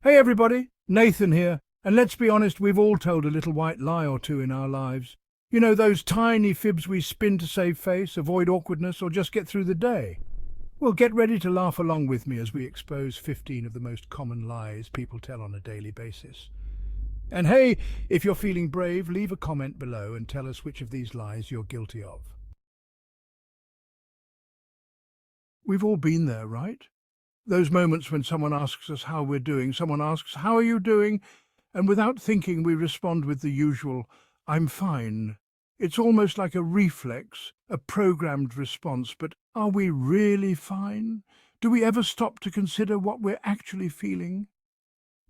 Hey everybody, Nathan here, and let's be honest, we've all told a little white lie or two in our lives. You know, those tiny fibs we spin to save face, avoid awkwardness, or just get through the day. Well, get ready to laugh along with me as we expose 15 of the most common lies people tell on a daily basis. And hey, if you're feeling brave, leave a comment below and tell us which of these lies you're guilty of. We've all been there, right? Those moments when someone asks us how we're doing, someone asks, "How are you doing?" And without thinking, we respond with the usual, "I'm fine." It's almost like a reflex, a programmed response, but are we really fine? Do we ever stop to consider what we're actually feeling?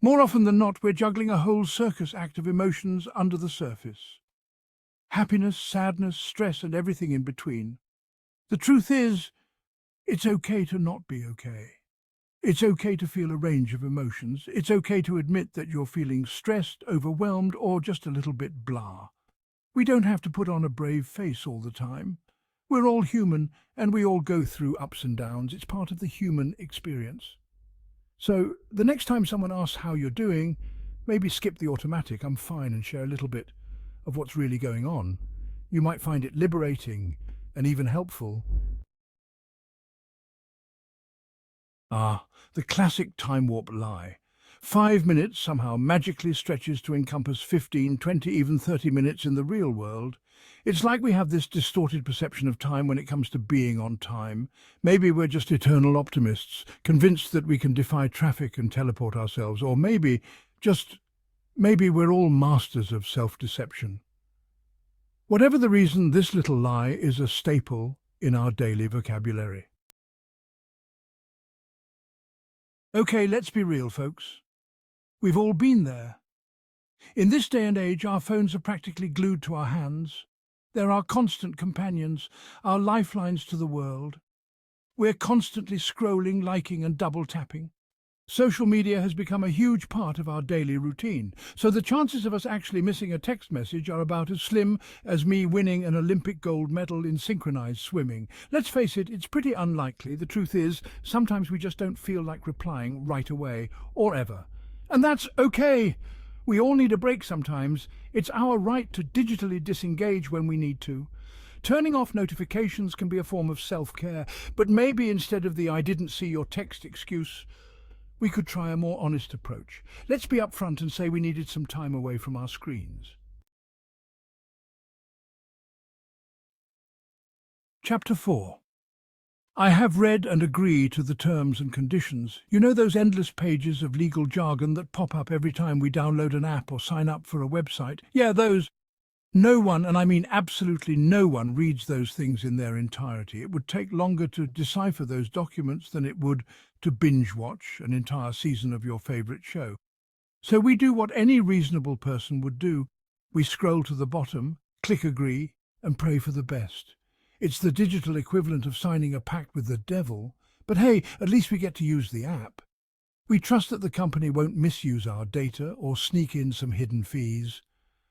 More often than not, we're juggling a whole circus act of emotions under the surface. Happiness, sadness, stress, and everything in between. The truth is, it's okay to not be okay. It's okay to feel a range of emotions. It's okay to admit that you're feeling stressed, overwhelmed, or just a little bit blah. We don't have to put on a brave face all the time. We're all human, and we all go through ups and downs. It's part of the human experience. So, the next time someone asks how you're doing, maybe skip the automatic "I'm fine" and share a little bit of what's really going on. You might find it liberating and even helpful. The classic time warp lie. 5 minutes somehow magically stretches to encompass 15, 20, even 30 minutes in the real world. It's like we have this distorted perception of time when it comes to being on time. Maybe we're just eternal optimists, convinced that we can defy traffic and teleport ourselves, or maybe we're all masters of self-deception. Whatever the reason, this little lie is a staple in our daily vocabulary. Okay, let's be real, folks. We've all been there. In this day and age, our phones are practically glued to our hands. They're our constant companions, our lifelines to the world. We're constantly scrolling, liking, and double-tapping. Social media has become a huge part of our daily routine, so the chances of us actually missing a text message are about as slim as me winning an Olympic gold medal in synchronized swimming. Let's face it, it's pretty unlikely. The truth is, sometimes we just don't feel like replying right away, or ever. And that's okay. We all need a break sometimes. It's our right to digitally disengage when we need to. Turning off notifications can be a form of self-care, but maybe instead of the "I didn't see your text" excuse, we could try a more honest approach. Let's be upfront and say we needed some time away from our screens. Chapter 4. I have read and agree to the terms and conditions. You know those endless pages of legal jargon that pop up every time we download an app or sign up for a website? Yeah, those. No one, and I mean absolutely no one, reads those things in their entirety. It would take longer to decipher those documents than it would to binge-watch an entire season of your favorite show. So we do what any reasonable person would do. We scroll to the bottom, click agree, and pray for the best. It's the digital equivalent of signing a pact with the devil. But hey, at least we get to use the app. We trust that the company won't misuse our data or sneak in some hidden fees.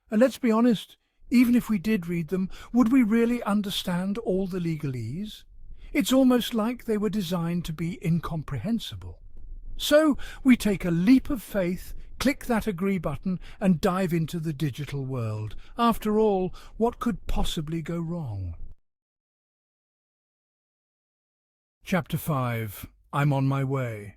And let's be honest, even if we did read them, would we really understand all the legalese? It's almost like they were designed to be incomprehensible. So we take a leap of faith, click that agree button, and dive into the digital world. After all, what could possibly go wrong? Chapter 5. I'm on my way.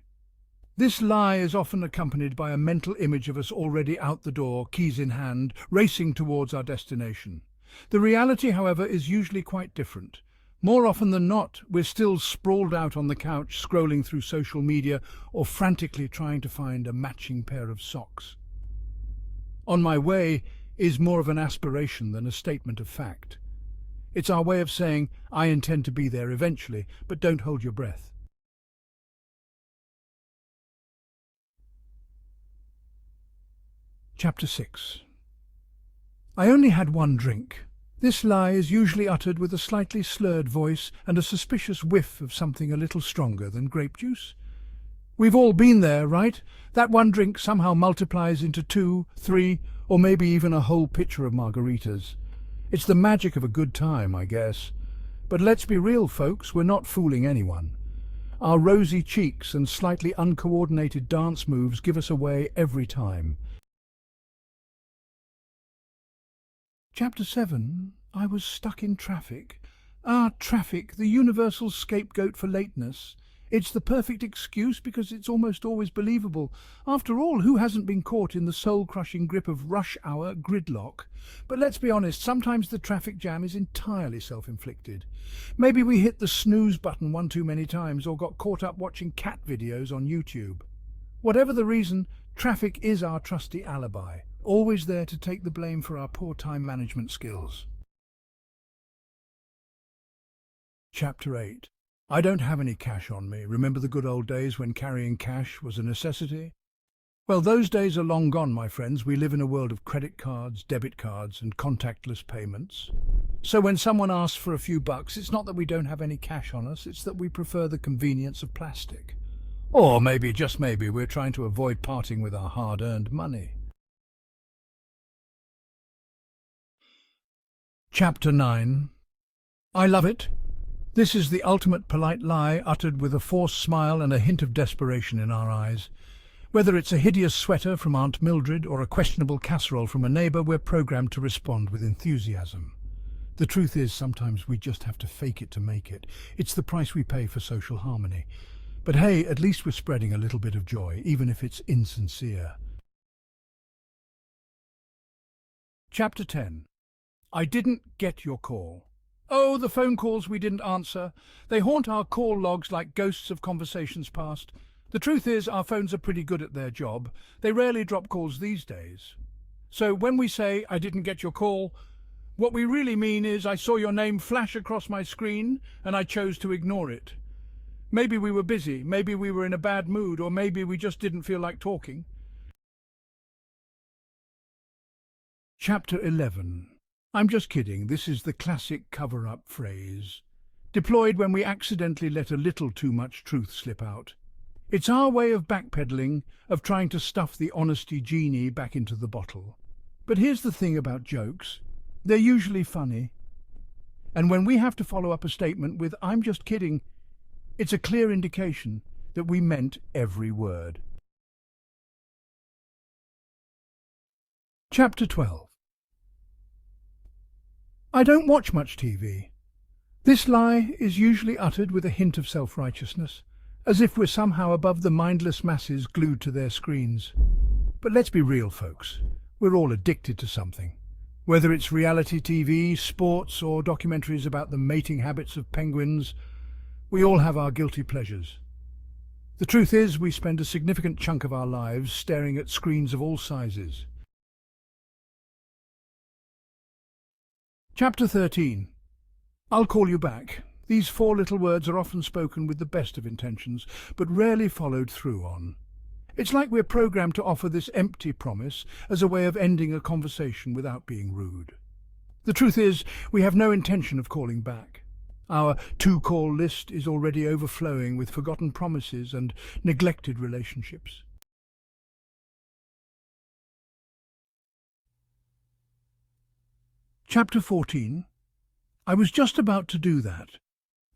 This lie is often accompanied by a mental image of us already out the door, keys in hand, racing towards our destination. The reality, however, is usually quite different. More often than not, we're still sprawled out on the couch, scrolling through social media or frantically trying to find a matching pair of socks. On my way is more of an aspiration than a statement of fact. It's our way of saying, I intend to be there eventually, but don't hold your breath. Chapter 6. I only had one drink. This lie is usually uttered with a slightly slurred voice and a suspicious whiff of something a little stronger than grape juice. We've all been there, right? That one drink somehow multiplies into 2, 3, or maybe even a whole pitcher of margaritas. It's the magic of a good time, I guess. But let's be real, folks, we're not fooling anyone. Our rosy cheeks and slightly uncoordinated dance moves give us away every time. Chapter 7. I was stuck in traffic. Traffic, the universal scapegoat for lateness. It's the perfect excuse because it's almost always believable. After all, who hasn't been caught in the soul-crushing grip of rush hour gridlock? But let's be honest, sometimes the traffic jam is entirely self-inflicted. Maybe we hit the snooze button one too many times or got caught up watching cat videos on YouTube. Whatever the reason, traffic is our trusty alibi, always there to take the blame for our poor time management skills. Chapter 8. I don't have any cash on me. Remember the good old days when carrying cash was a necessity? Well, those days are long gone, my friends. We live in a world of credit cards, debit cards, and contactless payments. So when someone asks for a few bucks, it's not that we don't have any cash on us, it's that we prefer the convenience of plastic. Or maybe, just maybe, we're trying to avoid parting with our hard-earned money. Chapter 9. I love it. This is the ultimate polite lie uttered with a forced smile and a hint of desperation in our eyes. Whether it's a hideous sweater from Aunt Mildred or a questionable casserole from a neighbour, we're programmed to respond with enthusiasm. The truth is, sometimes we just have to fake it to make it. It's the price we pay for social harmony. But hey, at least we're spreading a little bit of joy, even if it's insincere. Chapter 10. I didn't get your call. Oh, the phone calls we didn't answer. They haunt our call logs like ghosts of conversations past. The truth is, our phones are pretty good at their job. They rarely drop calls these days. So when we say, I didn't get your call, what we really mean is I saw your name flash across my screen and I chose to ignore it. Maybe we were busy, maybe we were in a bad mood, or maybe we just didn't feel like talking. Chapter 11. I'm just kidding. This is the classic cover-up phrase, deployed when we accidentally let a little too much truth slip out. It's our way of backpedaling, of trying to stuff the honesty genie back into the bottle. But here's the thing about jokes. They're usually funny. And when we have to follow up a statement with, I'm just kidding, it's a clear indication that we meant every word. Chapter 12. I don't watch much TV. This lie is usually uttered with a hint of self-righteousness, as if we're somehow above the mindless masses glued to their screens. But let's be real, folks. We're all addicted to something. Whether it's reality TV, sports, or documentaries about the mating habits of penguins, we all have our guilty pleasures. The truth is, we spend a significant chunk of our lives staring at screens of all sizes. Chapter 13. I'll call you back. These four little words are often spoken with the best of intentions, but rarely followed through on. It's like we're programmed to offer this empty promise as a way of ending a conversation without being rude. The truth is, we have no intention of calling back. Our to-call list is already overflowing with forgotten promises and neglected relationships. Chapter 14. I was just about to do that.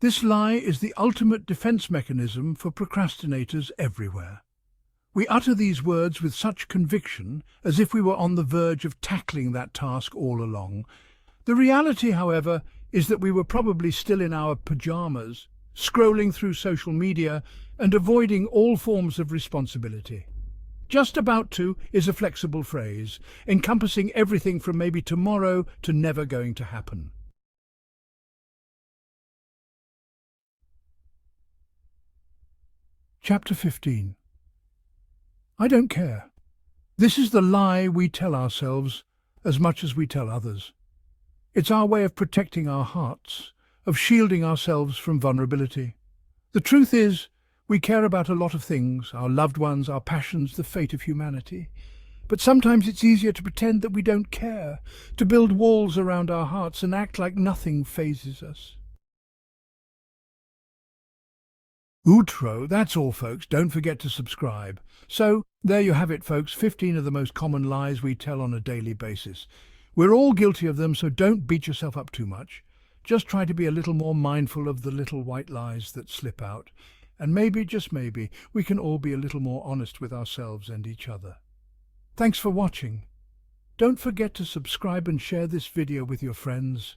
This lie is the ultimate defense mechanism for procrastinators everywhere. We utter these words with such conviction, as if we were on the verge of tackling that task all along. The reality, however, is that we were probably still in our pajamas, scrolling through social media and avoiding all forms of responsibility. Just about to is a flexible phrase, encompassing everything from maybe tomorrow to never going to happen. Chapter 15. I don't care. This is the lie we tell ourselves as much as we tell others. It's our way of protecting our hearts, of shielding ourselves from vulnerability. The truth is, we care about a lot of things, our loved ones, our passions, the fate of humanity. But sometimes it's easier to pretend that we don't care, to build walls around our hearts and act like nothing phases us. Outro, that's all, folks. Don't forget to subscribe. So, there you have it, folks. 15 of the most common lies we tell on a daily basis. We're all guilty of them, so don't beat yourself up too much. Just try to be a little more mindful of the little white lies that slip out. And maybe, just maybe, we can all be a little more honest with ourselves and each other. Thanks for watching. Don't forget to subscribe and share this video with your friends.